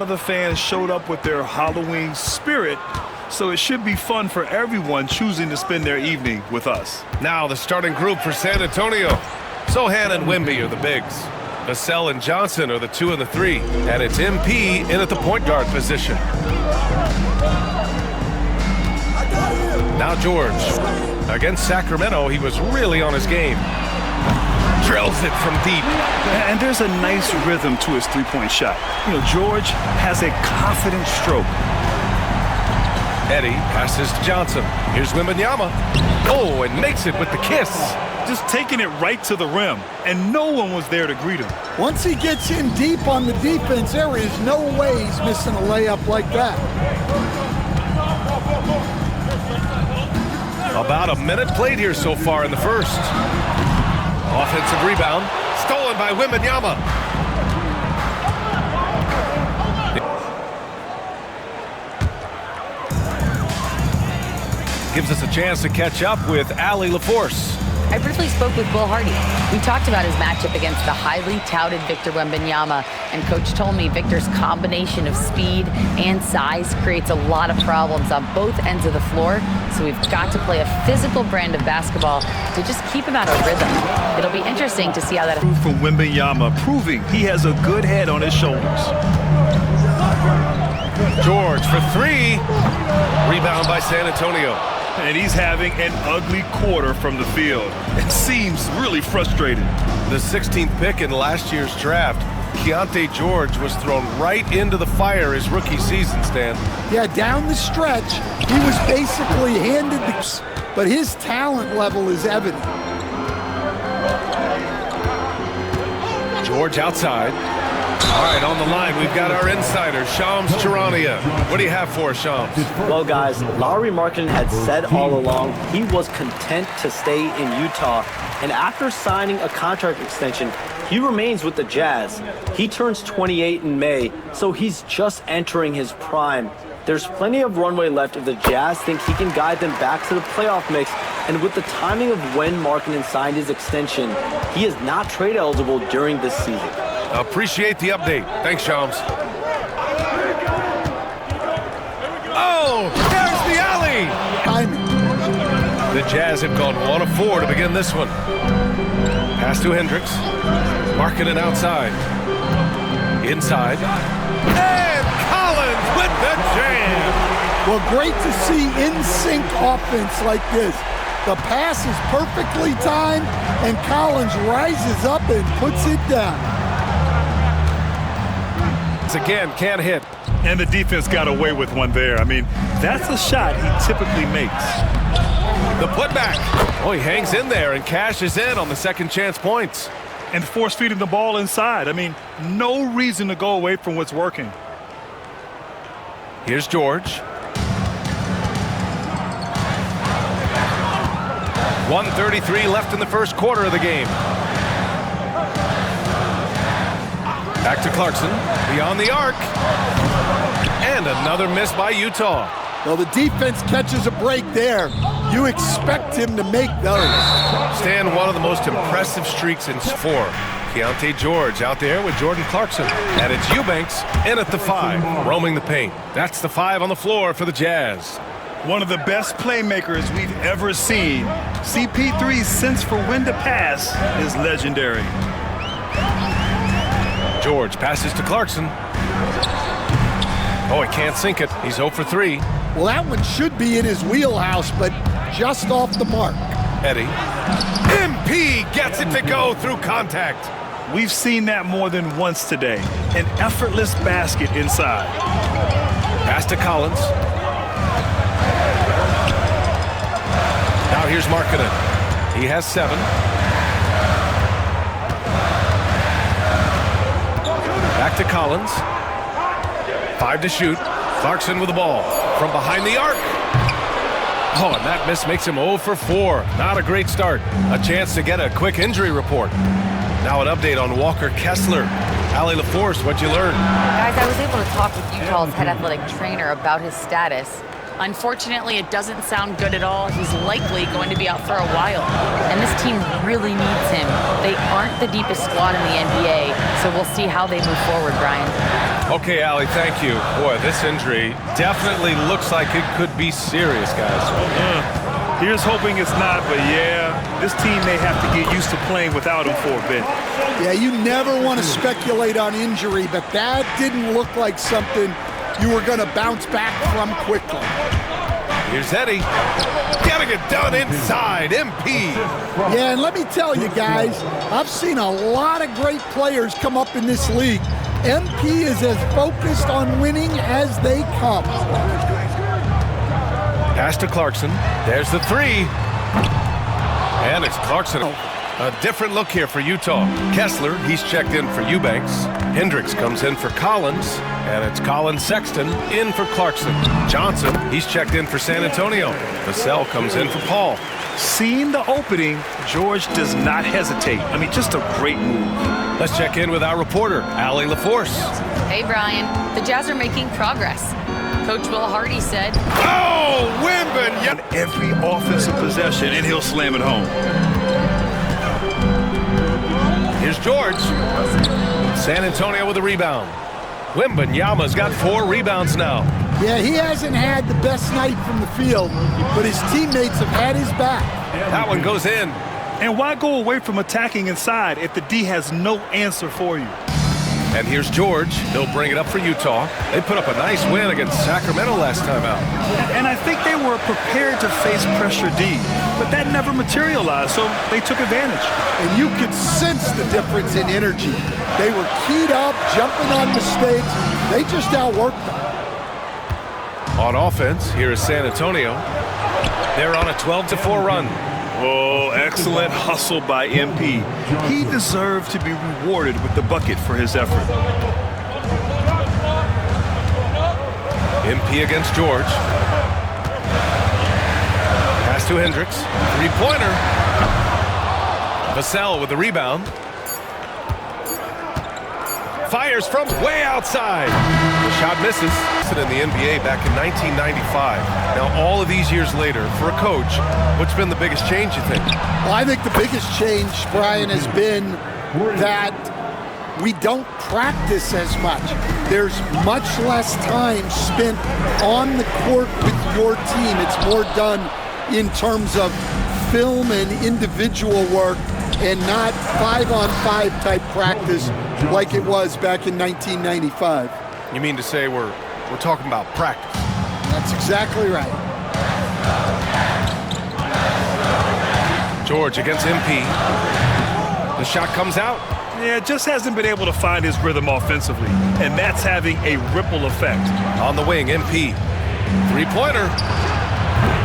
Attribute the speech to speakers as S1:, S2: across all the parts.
S1: The fans showed up with their Halloween spirit, so it should be fun for everyone choosing to spend their evening with us.
S2: Now the starting group for San Antonio. Sohan and Wemby are the bigs. Vassell and Johnson are the 2 and the 3. And it's MP in at the point guard position. Now George. Against Sacramento, he was really on his game. Drills it from deep.
S1: And there's a nice rhythm to his three-point shot. You know, George has a confident stroke.
S2: Eddie passes to Johnson. Here's Wembanyama. Oh, and makes it with the kiss.
S1: Just taking it right to the rim, and no one was there to greet him.
S3: Once he gets in deep on the defense, there is no way he's missing a layup like that.
S2: About a minute played here so far in the first. Offensive rebound, stolen by Wembanyama. Gives us a chance to catch up with Allie LaForce.
S4: I briefly spoke with Will Hardy. We talked about his matchup against the highly touted Victor Wembanyama, and Coach told me Victor's combination of speed and size creates a lot of problems on both ends of the floor, so we've got to play a physical brand of basketball to just keep him out of rhythm. It'll be interesting to see how that...
S1: From Wembanyama, proving he has a good head on his shoulders.
S2: George for 3. Rebound by San Antonio.
S1: And he's having an ugly quarter from the field. It seems really frustrated.
S2: The 16th pick in last year's draft, Keontae George was thrown right into the fire his rookie season, Stan.
S3: Yeah, down the stretch, he was basically handed the... But his talent level is evident.
S2: George outside. All right, on the line, we've got our insider, Shams Charania. What do you have for us, Shams?
S5: Well, guys, Lauri Markkanen had said all along he was content to stay in Utah. And after signing a contract extension, he remains with the Jazz. He turns 28 in May, so he's just entering his prime. There's plenty of runway left if the Jazz think he can guide them back to the playoff mix. And with the timing of when Markkanen signed his extension, he is not trade eligible during this season.
S2: Appreciate the update. Thanks, Shams. Oh, there's the alley! The Jazz have gone 1 of 4 to begin this one. Pass to Hendricks. Markkanen outside. Inside. And Collins with the jam!
S3: Well, great to see in-sync offense like this. The pass is perfectly timed, and Collins rises up and puts it down.
S2: Again, can't hit.
S1: And the defense got away with one there. I mean, that's a shot he typically makes.
S2: The putback. Oh, he hangs in there and cashes in on the second chance points.
S1: And force feeding the ball inside. I mean, no reason to go away from what's working.
S2: Here's George. 1:33 left in the first quarter of the game. Back to Clarkson, beyond the arc. And another miss by Utah.
S3: Well, the defense catches a break there. You expect him to make those.
S2: Stan, one of the most impressive streaks in 4. Keontae George out there with Jordan Clarkson. And it's Eubanks in at the 5, roaming the paint. That's the 5 on the floor for the Jazz.
S1: One of the best playmakers we've ever seen. CP3's sense for when to pass is legendary.
S2: George passes to Clarkson. Oh, he can't sink it. He's 0 for 3.
S3: Well, that one should be in his wheelhouse, but just off the mark.
S2: Eddie. MP gets it to go through contact.
S1: We've seen that more than once today. An effortless basket inside.
S2: Pass to Collins. Now here's Markkanen. He has 7. Back to Collins. 5 to shoot. Clarkson with the ball. From behind the arc. Oh, and that miss makes him 0 for 4. Not a great start. A chance to get a quick injury report. Now an update on Walker Kessler. Allie LaForce, what'd you learn?
S4: Guys, I was able to talk with Utah's head athletic trainer about his status. Unfortunately, it doesn't sound good at all. He's likely going to be out for a while. And this team really needs him. They aren't the deepest squad in the NBA, so we'll see how they move forward, Brian.
S2: Okay, Allie, thank you. Boy, this injury definitely looks like it could be serious, guys.
S1: Here's hoping it's not, but yeah, this team may have to get used to playing without him for a bit.
S3: Yeah, you never want to speculate on injury, but that didn't look like something you were going to bounce back from quickly.
S2: Here's Eddie. Getting it done inside, MP.
S3: Yeah, and let me tell you guys, I've seen a lot of great players come up in this league. MP is as focused on winning as they come.
S2: Pass to Clarkson. There's the three. And it's Clarkson. A different look here for Utah. Kessler, he's checked in for Eubanks. Hendricks comes in for Collins. And it's Collins Sexton in for Clarkson. Johnson, he's checked in for San Antonio. Vassell comes in for Paul.
S1: Seeing the opening, George does not hesitate. I mean, just a great move.
S2: Let's check in with our reporter, Allie LaForce.
S4: Hey, Brian. The Jazz are making progress. Coach Will Hardy said,
S2: Oh, Wembanyama!
S1: Every offensive possession, and he'll slam it home.
S2: Here's George. San Antonio with a rebound. Wembanyama's got 4 rebounds now.
S3: Yeah, he hasn't had the best night from the field, but his teammates have had his back.
S2: That one goes in.
S1: And why go away from attacking inside if the D has no answer for you?
S2: And here's George. He'll bring it up for Utah. They put up a nice win against Sacramento last time out.
S1: And I think they were prepared to face pressure D, but that never materialized, so they took advantage.
S3: And you could sense the difference in energy. They were keyed up, jumping on mistakes. They just outworked them.
S2: On offense, here is San Antonio. They're on a 12-4 run.
S1: Oh, excellent hustle by MP. He deserved to be rewarded with the bucket for his effort.
S2: MP against George. Pass to Hendricks. Three-pointer. Vassell with the rebound. Fires from way outside. The shot misses. In the NBA back in 1995. Now, all of these years later, for a coach, what's been the biggest change, you think?
S3: Well, I think the biggest change, Brian, has been that we don't practice as much. There's much less time spent on the court with your team. It's more done in terms of film and individual work and not 5-on-5 type practice like it was back in 1995.
S2: You mean to say we're talking about practice?
S3: That's exactly right.
S2: George against MP. The shot comes out.
S1: Yeah, just hasn't been able to find his rhythm offensively, and that's having a ripple effect.
S2: On the wing, MP. Three-pointer.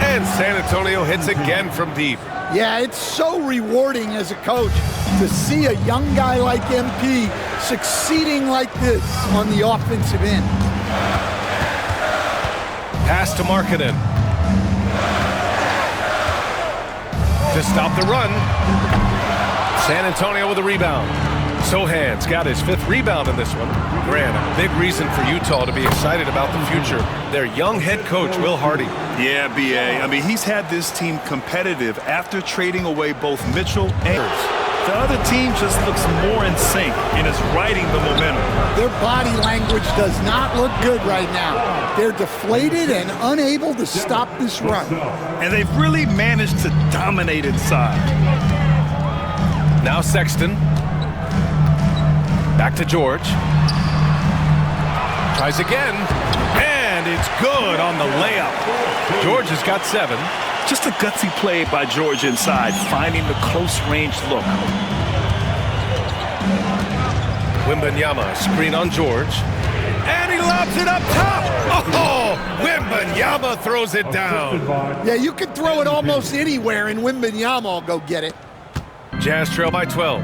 S2: And San Antonio hits again from deep.
S3: Yeah, it's so rewarding as a coach to see a young guy like MP succeeding like this on the offensive end.
S2: Pass to Markkanen. To stop the run. San Antonio with a rebound. Sohan's got his 5th rebound in this one. Grant, a big reason for Utah to be excited about the future. Their young head coach, Will Hardy.
S1: Yeah, B.A. I mean, he's had this team competitive after trading away both Mitchell and the other team just looks more in sync and is riding the momentum.
S3: Their body language does not look good right now. They're deflated and unable to stop this run.
S1: And they've really managed to dominate inside.
S2: Now Sexton. Back to George. Tries again. And it's good on the layup. George has got 7.
S1: Just a gutsy play by George inside, finding the close-range look.
S2: Wembanyama, screen on George. And he lobs it up top. Oh, Wembanyama throws it down.
S3: Yeah, you can throw it almost anywhere, and Wembanyama will go get it.
S2: Jazz trail by 12.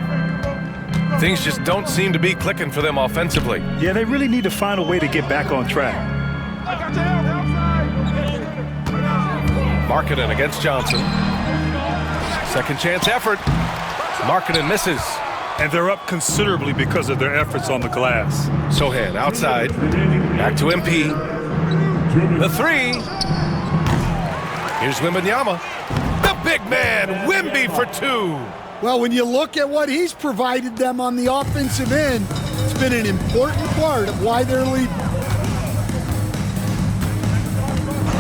S2: Things just don't seem to be clicking for them offensively.
S1: Yeah, they really need to find a way to get back on track.
S2: Markkanen against Johnson. Second chance effort. Markkanen misses.
S1: And they're up considerably because of their efforts on the glass.
S2: Sohan outside. Back to MP. The 3. Here's Wembanyama. The big man, Wemby for 2.
S3: Well, when you look at what he's provided them on the offensive end, It's been an important part of why they're leading.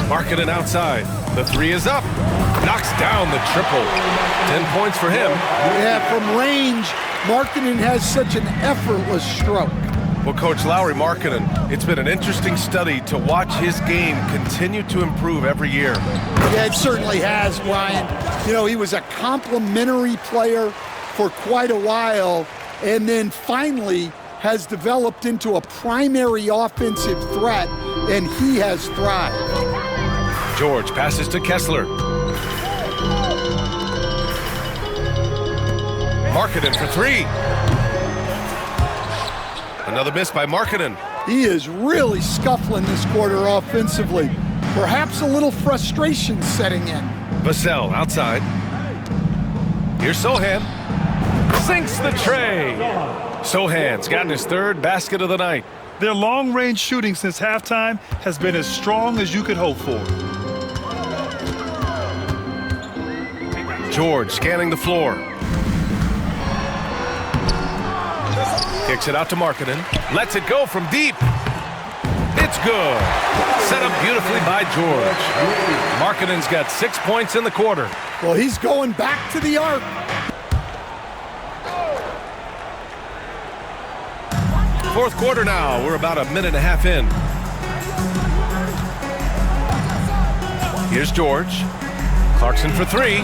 S2: Markkanen outside. The three is up. Knocks down the triple. 10 points for him.
S3: Yeah, from range, Markkanen has such an effortless stroke.
S2: Well, Coach Lowry Markkanen, it's been an interesting study to watch his game continue to improve every year.
S3: Yeah, it certainly has, Brian. You know, he was a complimentary player for quite a while, and then finally has developed into a primary offensive threat, and he has thrived.
S2: George passes to Kessler. Markkanen for three. Another miss by Markkanen.
S3: He is really scuffling this quarter offensively. Perhaps a little frustration setting in.
S2: Vassell outside. Here's Sohan. Sinks the tray. Sohan's gotten his third basket of the night.
S1: Their long-range shooting since halftime has been as strong as you could hope for.
S2: George scanning the floor. Kicks it out to Markkanen. Lets it go from deep. It's good. Set up beautifully by George. Markkanen's got 6 points in the quarter.
S3: Well, he's going back to the arc.
S2: Fourth quarter now. We're about a minute and a half in. Here's George. Clarkson for three.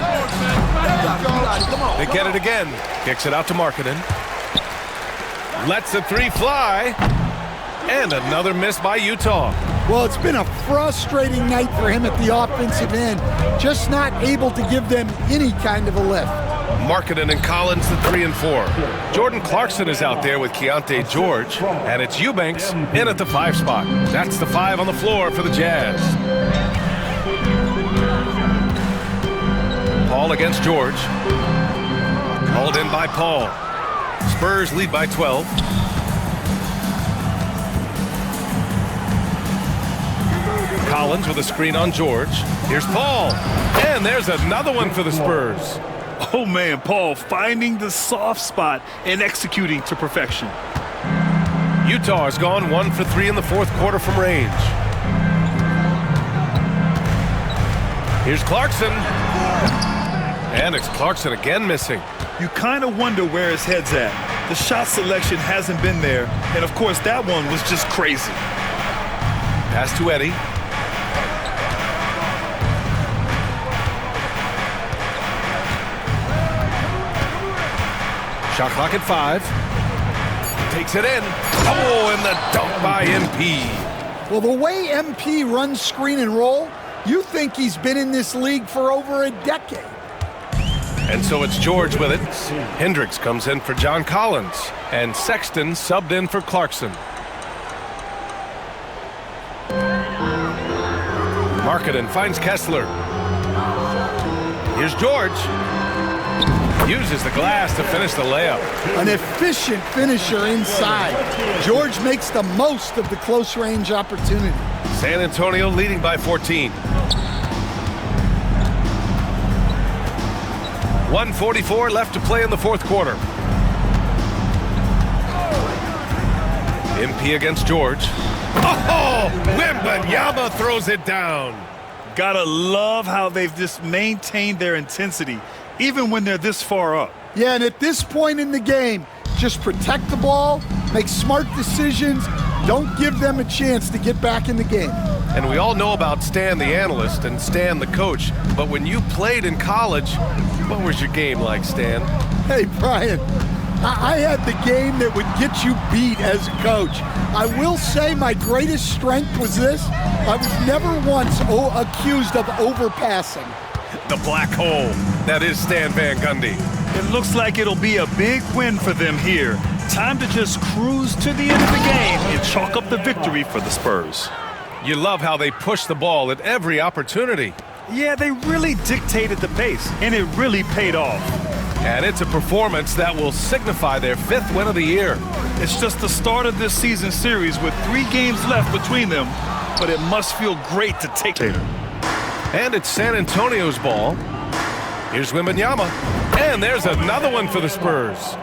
S2: They get it again. Kicks it out to Markkanen. Lets the three fly. And another miss by Utah.
S3: Well, it's been a frustrating night for him at the offensive end. Just not able to give them any kind of a lift.
S2: Markkanen and Collins, the 3 and 4. Jordan Clarkson is out there with Keontae George. And it's Eubanks in at the 5 spot. That's the 5 on the floor for the Jazz. Paul against George. Hauled in by Paul. Spurs lead by 12. Collins with a screen on George. Here's Paul. And there's another one for the Spurs.
S1: Oh, man, Paul finding the soft spot and executing to perfection.
S2: Utah has gone 1 for 3 in the fourth quarter from range. Here's Clarkson. And it's Clarkson again missing.
S1: You kind of wonder where his head's at. The shot selection hasn't been there. And, of course, that one was just crazy.
S2: Pass to Eddie. Shot clock at 5. Takes it in. Oh, and the dunk by MP.
S3: Well, the way MP runs screen and roll, you think he's been in this league for over a decade.
S2: And so it's George with it. Hendricks comes in for John Collins. And Sexton subbed in for Clarkson. Markkanen finds Kessler. Here's George. Uses the glass to finish the layup.
S3: An efficient finisher inside. George makes the most of the close range opportunity.
S2: San Antonio leading by 14. 1:44 left to play in the fourth quarter. MP against George. Oh, Wembanyama throws it down.
S1: Gotta love how they've just maintained their intensity, even when they're this far up.
S3: Yeah, and at this point in the game, just protect the ball, make smart decisions, don't give them a chance to get back in the game.
S2: And we all know about Stan the analyst and Stan the coach, but when you played in college, what was your game like, Stan?
S3: Hey, Brian, I had the game that would get you beat as a coach. I will say my greatest strength was this. I was never once accused of overpassing.
S2: The black hole. That is Stan Van Gundy.
S1: It looks like it'll be a big win for them here. Time to just cruise to the end of the game and chalk up the victory for the Spurs.
S2: You love how they push the ball at every opportunity.
S1: Yeah, they really dictated the pace, and it really paid off.
S2: And it's a performance that will signify their 5th win of the year.
S1: It's just the start of this season series with 3 games left between them, but it must feel great to take it.
S2: And it's San Antonio's ball. Here's Wembanyama. And there's another one for the Spurs.